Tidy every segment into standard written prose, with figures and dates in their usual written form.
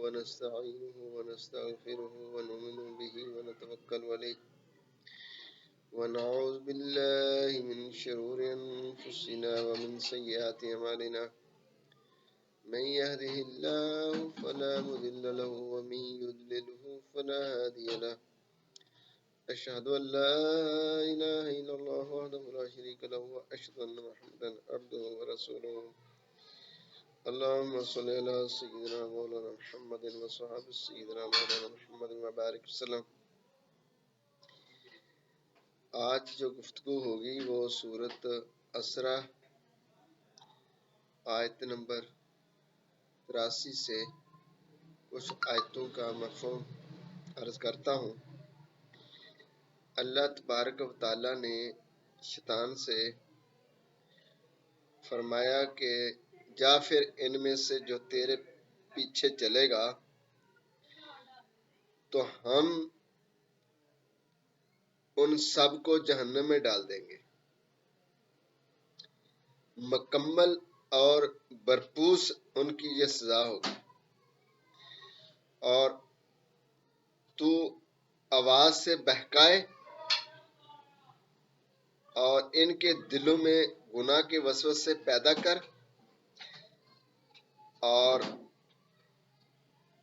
ونستعينه ونستغفره ونؤمن به ونتوكل عليه ونعوذ بالله من شرور أنفسنا ومن سيئات أعمالنا من يهده الله فلا مضل له ومن يضلله فلا هادي له أشهد أن لا إله إلا الله وحده لا شريك له وأشهد أن محمدا عبده ورسوله اللهم صل على سيدنا مولانا محمد وصحابه سيدنا مولانا محمد وبارك وسلم۔ آج جو گفتگو ہوگی وہ سورت اسرا آیت نمبر 83 سے کچھ آیتوں کا مفہوم عرض کرتا ہوں۔ اللہ تبارک و تعالیٰ نے شیطان سے فرمایا کہ جا پھر ان میں سے جو تیرے پیچھے چلے گا تو ہم ان سب کو جہنم میں ڈال دیں گے، مکمل اور بھرپوس ان کی یہ سزا ہوگی، اور تو آواز سے بہکائے اور ان کے دلوں میں گناہ کے وسوسے پیدا کر اور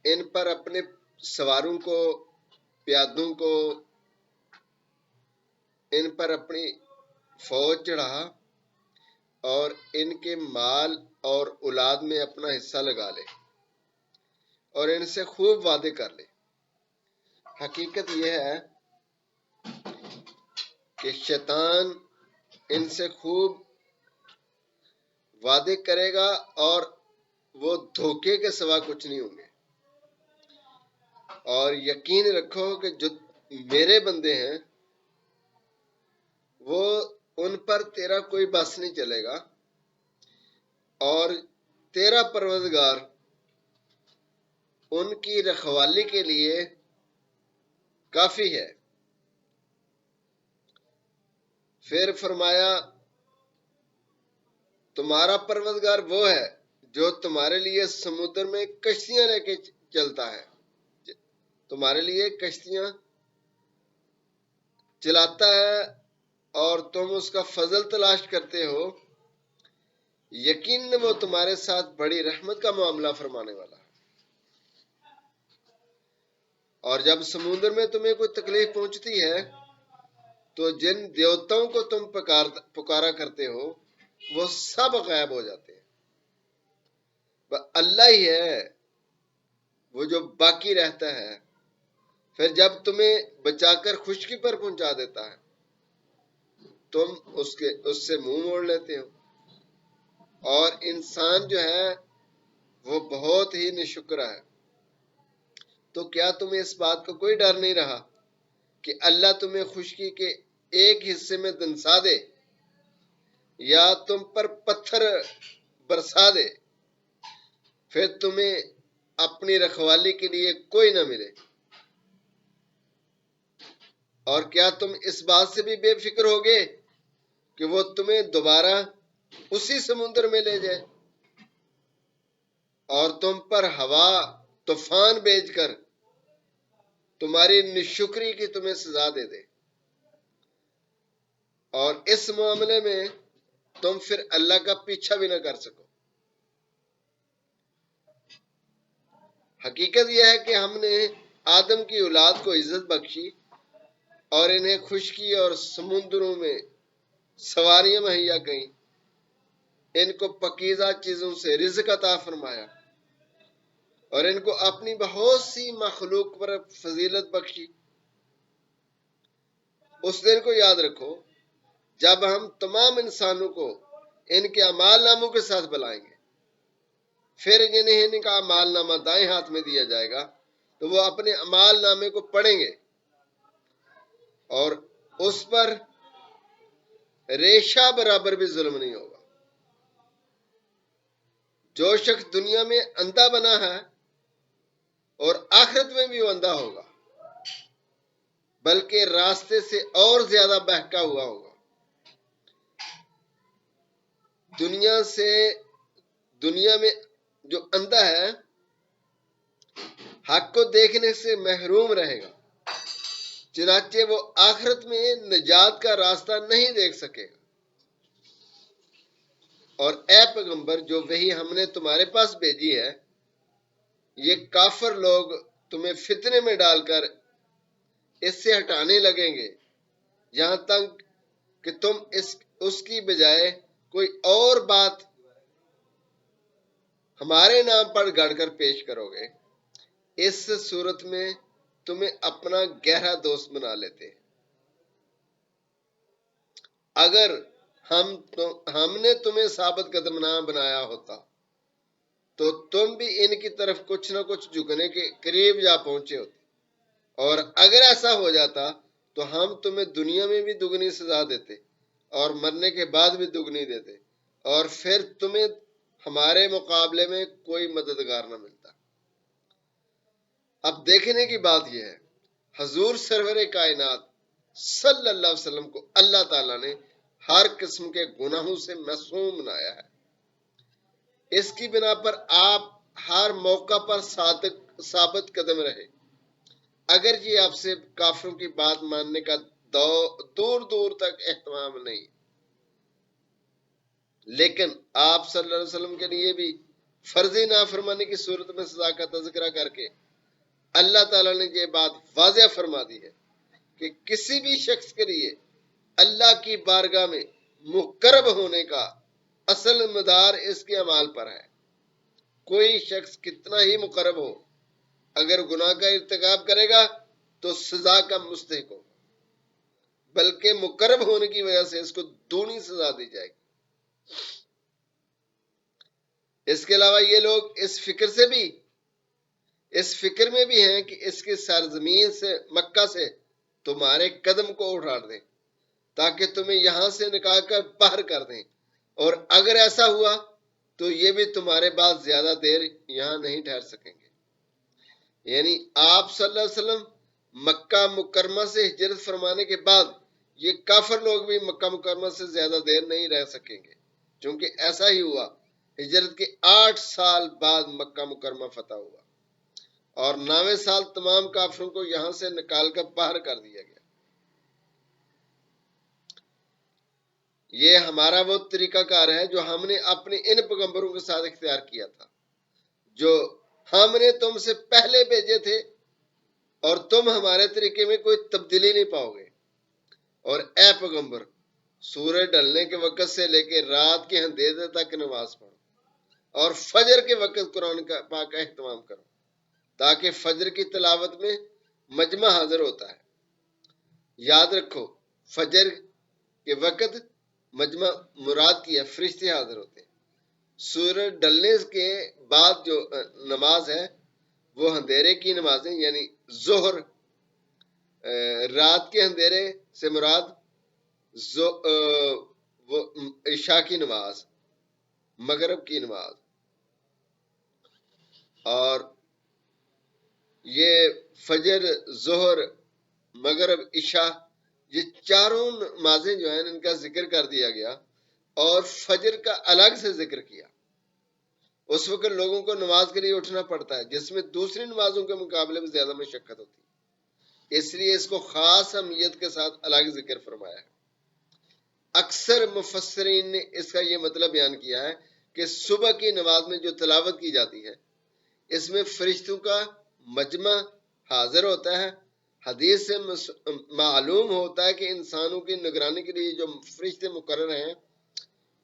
ان پر اپنے سواروں کو، پیادوں کو، ان پر اپنی فوج چڑھا اور ان کے مال اور اولاد میں اپنا حصہ لگا لے اور ان سے خوب وعدے کر لے۔ حقیقت یہ ہے کہ شیطان ان سے خوب وعدے کرے گا اور وہ دھوکے کے سوا کچھ نہیں ہوں گے، اور یقین رکھو کہ جو میرے بندے ہیں وہ ان پر تیرا کوئی بس نہیں چلے گا، اور تیرا پروردگار ان کی رکھوالی کے لیے کافی ہے۔ پھر فرمایا تمہارا پروردگار وہ ہے جو تمہارے لیے سمندر میں کشتیاں لے کے چلتا ہے، تمہارے لیے کشتیاں چلاتا ہے اور تم اس کا فضل تلاش کرتے ہو، یقین وہ تمہارے ساتھ بڑی رحمت کا معاملہ فرمانے والا ہے۔ اور جب سمندر میں تمہیں کوئی تکلیف پہنچتی ہے تو جن دیوتاؤں کو تم پکارا کرتے ہو وہ سب غائب ہو جاتے ہیں، اللہ ہی ہے وہ جو باقی رہتا ہے۔ پھر جب تمہیں بچا کر خشکی پر پہنچا دیتا ہے تم اس سے منہ موڑ لیتے ہو، اور انسان جو ہے وہ بہت ہی ناشکر ہے۔ تو کیا تمہیں اس بات کا کوئی ڈر نہیں رہا کہ اللہ تمہیں خشکی کے ایک حصے میں دنسا دے یا تم پر پتھر برسا دے، پھر تمہیں اپنی رکھوالی کے لیے کوئی نہ ملے؟ اور کیا تم اس بات سے بھی بے فکر ہوگے کہ وہ تمہیں دوبارہ اسی سمندر میں لے جائے اور تم پر ہوا طوفان بھیج کر تمہاری ناشکری کی تمہیں سزا دے دے، اور اس معاملے میں تم پھر اللہ کا پیچھا بھی نہ کر سکو؟ حقیقت یہ ہے کہ ہم نے آدم کی اولاد کو عزت بخشی اور انہیں خشکی اور سمندروں میں سواریاں مہیا کیں، ان کو پاکیزہ چیزوں سے رزق عطا فرمایا اور ان کو اپنی بہت سی مخلوق پر فضیلت بخشی۔ اس دن کو یاد رکھو جب ہم تمام انسانوں کو ان کے اعمال ناموں کے ساتھ بلائیں گے، پھر جنہیں ان کا اعمال نامہ دائیں ہاتھ میں دیا جائے گا تو وہ اپنے اعمال نامے کو پڑھیں گے اور اس پر ریشہ برابر بھی ظلم نہیں ہوگا۔ جو شخص دنیا میں اندھا بنا ہے اور آخرت میں بھی وہ اندھا ہوگا، بلکہ راستے سے اور زیادہ بہکا ہوا ہوگا۔ دنیا میں جو اندھا ہے حق کو دیکھنے سے محروم رہے گا، چنانچہ وہ آخرت میں نجات کا راستہ نہیں دیکھ سکے گا۔ اور اے پیغمبر، جو وحی ہم نے تمہارے پاس بھیجی ہے، یہ کافر لوگ تمہیں فتنے میں ڈال کر اس سے ہٹانے لگیں گے، یہاں تک کہ تم اس کی بجائے کوئی اور بات ہمارے نام پر گڑھ کر پیش کرو گے۔ اس صورت میں تمہیں اپنا گہرا دوست بنا لیتے ہیں۔ اگر ہم نے تمہیں ثابت قدم نہ بنایا ہوتا تو تم بھی ان کی طرف کچھ نہ کچھ جھکنے کے قریب جا پہنچے ہوتے، اور اگر ایسا ہو جاتا تو ہم تمہیں دنیا میں بھی دگنی سزا دیتے اور مرنے کے بعد بھی دگنی دیتے، اور پھر تمہیں ہمارے مقابلے میں کوئی مددگار نہ ملتا۔ اب دیکھنے کی بات یہ ہے، حضور سرور کائنات صلی اللہ علیہ وسلم کو اللہ تعالیٰ نے ہر قسم کے گناہوں سے معصوم بنایا ہے۔ اس کی بنا پر آپ ہر موقع پر ثابت قدم رہے، اگر یہ آپ سے کافروں کی بات ماننے کا دور دور تک اہتمام نہیں، لیکن آپ صلی اللہ علیہ وسلم کے لیے بھی فرضی نافرمانی کی صورت میں سزا کا تذکرہ کر کے اللہ تعالیٰ نے یہ بات واضح فرما دی ہے کہ کسی بھی شخص کے لیے اللہ کی بارگاہ میں مقرب ہونے کا اصل مدار اس کے اعمال پر ہے۔ کوئی شخص کتنا ہی مقرب ہو، اگر گناہ کا ارتکاب کرے گا تو سزا کا مستحق ہوگا، بلکہ مقرب ہونے کی وجہ سے اس کو دگنی سزا دی جائے گی۔ اس کے علاوہ یہ لوگ اس فکر میں بھی ہیں کہ اس کی سرزمین سے مکہ سے تمہارے قدم کو اٹھا دیں تاکہ تمہیں یہاں سے نکال کر باہر کر دیں، اور اگر ایسا ہوا تو یہ بھی تمہارے بعد زیادہ دیر یہاں نہیں ٹھہر سکیں گے۔ یعنی آپ صلی اللہ علیہ وسلم مکہ مکرمہ سے ہجرت فرمانے کے بعد یہ کافر لوگ بھی مکہ مکرمہ سے زیادہ دیر نہیں رہ سکیں گے، چونکہ ایسا ہی ہوا۔ ہجرت کے 8 سال بعد مکہ مکرمہ فتح ہوا، اور 9ویں سال تمام کافروں کو یہاں سے نکال کر باہر کر دیا گیا۔ یہ ہمارا وہ طریقہ کار ہے جو ہم نے اپنے ان پیغمبروں کے ساتھ اختیار کیا تھا جو ہم نے تم سے پہلے بھیجے تھے، اور تم ہمارے طریقے میں کوئی تبدیلی نہیں پاؤ گے۔ اور اے پیغمبر، سورج ڈھلنے کے وقت سے لے کے رات کے اندھیرے تک نماز پڑھو، اور فجر کے وقت قرآن پاک کا اہتمام کرو، تاکہ فجر کی تلاوت میں مجمع حاضر ہوتا ہے۔ یاد رکھو، فجر کے وقت مجمع مراد کی ہے، فرشتے حاضر ہوتے ہیں۔ سورج ڈلنے کے بعد جو نماز ہے وہ اندھیرے کی نمازیں، یعنی ظہر، رات کے اندھیرے سے مراد وہ عشاء کی نماز، مغرب کی نماز، اور یہ فجر، ظہر، مغرب، عشاء، یہ چاروں نمازیں جو ہیں ان کا ذکر کر دیا گیا، اور فجر کا الگ سے ذکر کیا۔ اس وقت لوگوں کو نماز کے لیے اٹھنا پڑتا ہے، جس میں دوسری نمازوں کے مقابلے میں زیادہ مشقت ہوتی ہے، اس لیے اس کو خاص اہمیت کے ساتھ الگ ذکر فرمایا ہے۔ اکثر مفسرین نے اس کا یہ مطلب بیان کیا ہے کہ صبح کی نماز میں جو تلاوت کی جاتی ہے اس میں فرشتوں کا مجمع حاضر ہوتا ہے۔ حدیث سے معلوم ہوتا ہے کہ انسانوں کی نگرانی کے لیے جو فرشتے مقرر ہیں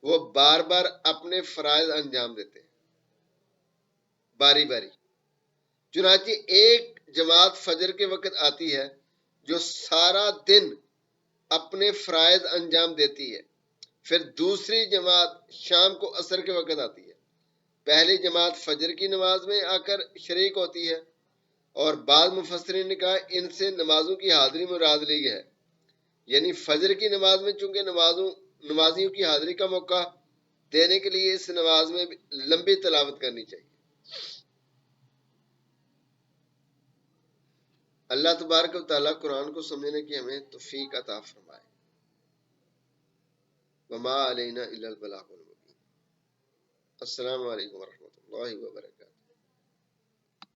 وہ بار بار اپنے فرائض انجام دیتے ہیں، باری باری۔ چنانچہ ایک جماعت فجر کے وقت آتی ہے جو سارا دن اپنے فرائض انجام دیتی ہے، پھر دوسری جماعت شام کو عصر کے وقت آتی ہے۔ پہلی جماعت فجر کی نماز میں آ کر شریک ہوتی ہے، اور بعض مفسرین نے کہا ان سے نمازوں کی حاضری مراد لی ہے، یعنی فجر کی نماز میں چونکہ نمازیوں کی حاضری کا موقع دینے کے لیے اس نماز میں لمبی تلاوت کرنی چاہیے۔ اللہ تبارک و تعالیٰ قرآن کو سمجھنے کی ہمیں توفیق عطا فرمائے۔ وما علینا الا البلاغ المبین۔ السلام علیکم ورحمۃ اللہ وبرکاتہ۔